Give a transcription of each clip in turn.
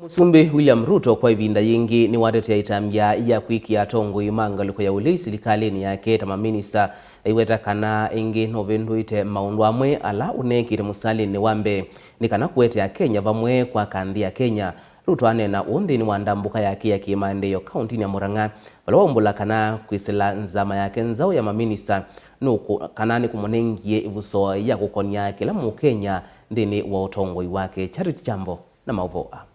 Musumbi William Ruto kwa ivinda yingi ni watetea itambia ya kuikia tongo imangaliko ya uli silikalini yake tama minista iweta kana ingi novendu ite maundu amwe ala unekire musalini wambe ni kana kuwete ya Kenya vamwe kwa kandi ya Kenya. Ruto anena undi ni wandambuka yake ya kiimandeyo kaunti ya Murang'a wala wambula kana kuisila nzama yake nzao ya maminista nuku kanani kumonengie ivuso ya kukonya kila mu Kenya ndini wa utongo iwake. Charity Chambo na Mauvoa.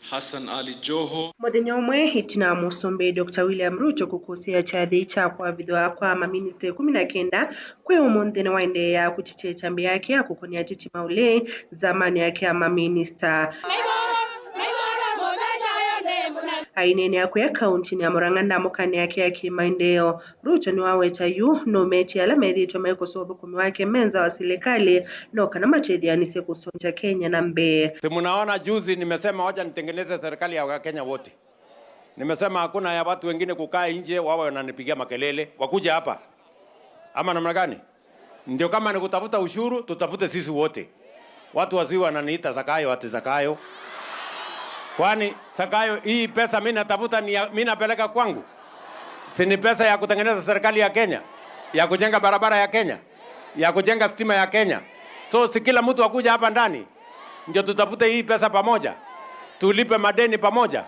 Hassan Ali Joho Muthenya umwe hitina Musumbi Dr. William Ruto kukusia chathi cha kwa vidwa kwa maminista 19 kwe umuthini waende ya kutiche chambi yake ya kukonia titi maule zamani yake ya maminista ainene yako ya kaunti ya Murang'a na mukane yake ya kimaendeleo. Ruto ni waweta yu no meti ala medhito meko sodhu kumi wake menza wa serikali no kana matedi anise kusonja Kenya na mbe. Munaona juzi nimesema wacha nitengeneze serikali ya Kenya wote. Nimesema hakuna ya watu wengine kukaa nje wawe wananipigia makelele wakuja hapa. Ama namna gani? Ndio kama ni kutafuta ushuru tutafute sisi wote. Watu wasiwe wananiita Zakayo ati Zakayo. Kwani Zakayo hii pesa mimi natafuta ni mimi napeleka kwangu. Si ni pesa ya kutengeneza serikali ya Kenya, ya kujenga barabara ya Kenya, ya kujenga stima ya Kenya. So si kila mtu akuja hapa ndani. Ndio tutafute hii pesa pamoja. Tulipe madeni pamoja.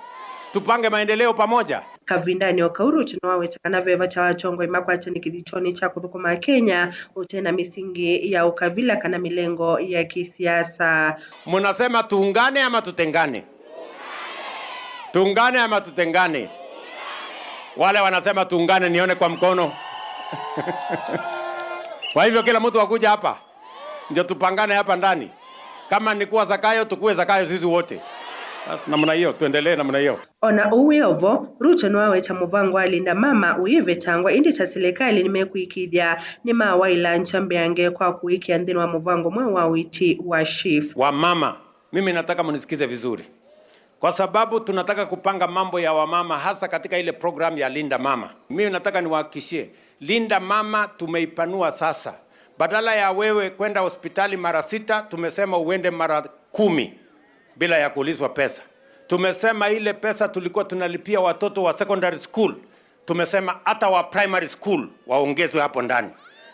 Tupange maendeleo pamoja. Kavindani Okauru tunawe takana veva cha wachongo imakwacha ni kidhichoni cha kuthukuma Kenya utena misingi ya ukabila kana milengo ya kisiasa. Munasema tuungane ama tutengane? Tuungane ama tutengane? Wale wanasema tuungane nione kwa mkono. Kwa hivyo kila mtu akuja hapa. Ndio tupangane hapa ndani. Kama ni kuwa Zakayo tukue Zakayo sisi wote. Basi namna hiyo tuendelee namna hiyo. Ona uweovo Ruto nwawe cha muvango alinda mama uyive tangwa indi cha serikali nimekuikidia ni mawaila nchambe yange kwa kuikia ndini wa muvango mwe wa witi wa chief. Wa mama, mimi nataka munisikize vizuri. Kwa sababu tunataka kupanga mambo ya wamama hasa katika ile program ya Linda Mama. Mimi nataka niwahakikishie, Linda Mama tumeipanua sasa. Badala ya wewe kwenda hospitali mara 6, tumesema uende mara 10 bila ya kuulizwa pesa. Tumesema ile pesa tulikuwa tunalipia watoto wa secondary school, tumesema hata wa primary school waongezwe hapo ndani.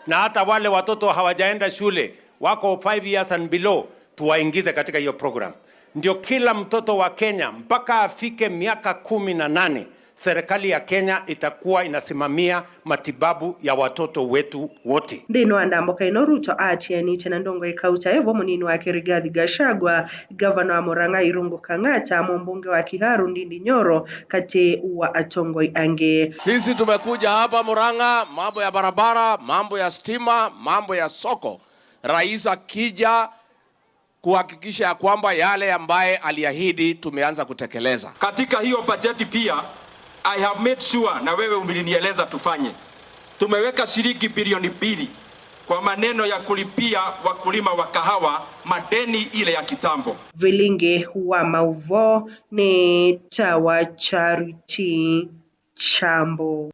Na hata wale watoto hawajaenda shule, wako 5 years and below, tuwaingize katika hiyo program. Ndio kila mtoto wa Kenya mpaka afike miaka 18 serikali ya Kenya itakuwa inasimamia matibabu ya watoto wetu wote. Ndino andamboka ino Ruto atiani tena ndongo ikauta evo munini wake Rigathi Gachagua, gavana wa Murang'a Irungu Kang'ata, mbunge wa Kiharu Ndindi Nyoro kati wa Atongoi Ange. Sisi tumekuja hapa Murang'a, mambo ya barabara, mambo ya stima, mambo ya soko. Rais akija kuhakikisha ya kwamba yale ambaye aliahidi tumeanza kutekeleza. Katika hiyo bajeti pia I have made sure na wewe umenieleza tufanye. Tumeweka shilingi bilioni 2 kwa maneno ya kulipia wakulima wa kahawa madeni ile ya kitambo. Vilinge wa Mauvo ni Tawa Charity Chambo.